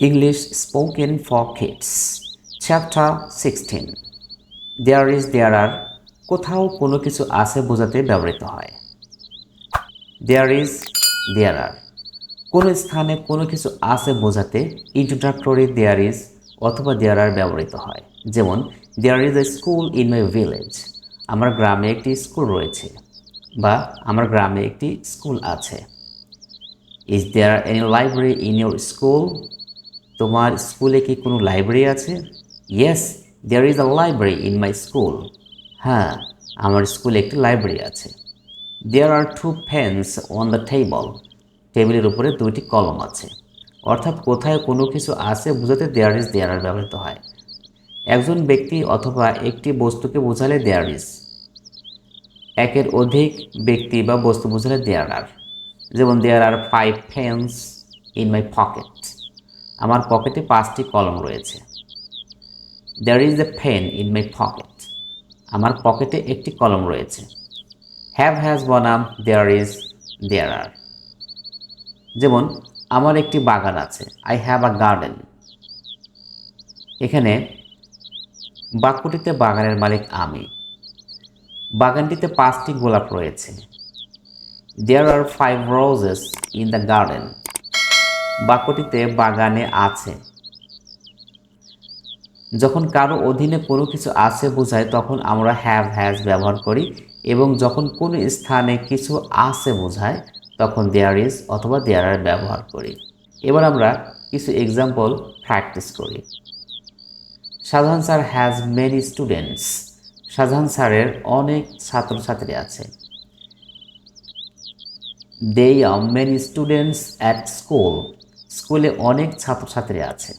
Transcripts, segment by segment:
English Spoken for Kids Chapter 16 There is there are কোথাও কোনো কিছু আছে বোঝাতে ব্যবহৃত হয়। There is there are কোনো স্থানে কোনো কিছু আছে বোঝাতে ইন্ট্রোডাক্টরি there is অথবা there are ব্যবহৃত হয়। যেমন there is a school in my village আমার গ্রামে একটি স্কুল রয়েছে বা আমার গ্রামে একটি স্কুল আছে। Is there any library in your school? তোমার স্কুলে কি কোনো লাইব্রেরি আছে? Yes, there is a library in my school. হ্যাঁ, আমার স্কুলে একটি লাইব্রেরি আছে। There are two pens on the table. টেবিলের উপরে দুইটি কলম আছে। অর্থাৎ কোথায় কোনো কিছু আছে বোঝাতে there is there are ব্যবহৃত হয়। একজন ব্যক্তি অথবা একটি বস্তুকে বোঝালে there is। একের অধিক ব্যক্তি বা বস্তু বোঝালে there are। যেমন there are 5 pens in my pocket. আমার পকেটে 5টি কলম রয়েছে। There is a pen in my pocket. আমার পকেটে একটি কলম রয়েছে। Have has বনাম there is there are। যেমন আমার একটি বাগান আছে। I have a garden. এখানে বাক্যটিতে বাগানের মালিক আমি। বাগানটিতে 5টি গোলাপ রয়েছে। There are 5 roses in the garden. বাক্যটিতে বাগানে আছে। যখন কারো অধীনে কোনো কিছু আছে বোঝায় তখন আমরা হ্যাভ হ্যাজ ব্যবহার করি এবং যখন কোনো স্থানে কিছু আছে বোঝায় তখন দেয়ার ইজ অথবা দেয়ার আর ব্যবহার করি। এবার আমরা কিছু এক্সাম্পল প্র্যাকটিস করি। Shahjahan sir has many students. Shahjahan স্যারের অনেক ছাত্রছাত্রী আছে। There are many students at school. স্কুলে অনেক ছাত্রছাত্রী আছে।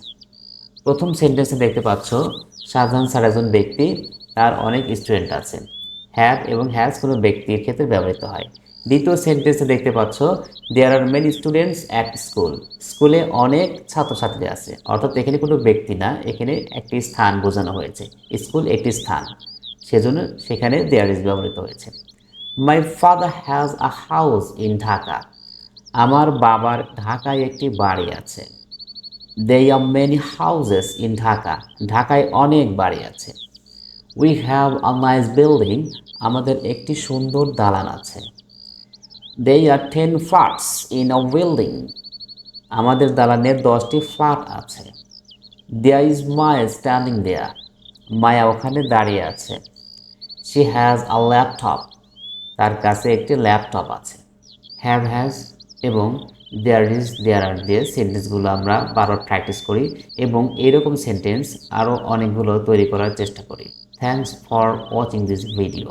প্রথম সেন্টেন্সে দেখতে পাচ্ছ শাহজাহান স্যার একজন ব্যক্তি, তার অনেক স্টুডেন্ট আছে। হ্যাভ এবং হ্যাজ কোনো ব্যক্তির ক্ষেত্রে ব্যবহৃত হয়। দ্বিতীয় সেন্টেন্সে দেখতে পাচ্ছ there are many students at school. স্কুলে অনেক ছাত্রছাত্রী আছে, অর্থাৎ এখানে কোনো ব্যক্তি না, এখানে একটি স্থান বোঝানো হয়েছে। স্কুল একটি স্থান, সেজন্য সেখানে দেয়ার ইজ ব্যবহৃত হয়েছে। My father has a house in Dhaka. আমার বাবার ঢাকায় একটি বাড়ি আছে। There are many houses in Dhaka. ঢাকায় অনেক বাড়ি আছে। We have a nice building. আমাদের একটি সুন্দর দালান আছে। There are 10 flats in a building. আমাদের দালানের 10টি ফ্ল্যাট আছে। There is Maya standing there. মায়া ওখানে দাঁড়িয়ে আছে। She has a laptop. তার কাছে একটি ল্যাপটপ আছে। Have has এবং there is there are দিয়ে সেন্টেন্সগুলো আমরা বারবার প্র্যাকটিস করি এবং এরকম সেন্টেন্স আরও অনেকগুলো তৈরি করার চেষ্টা করি। Thanks for watching this video.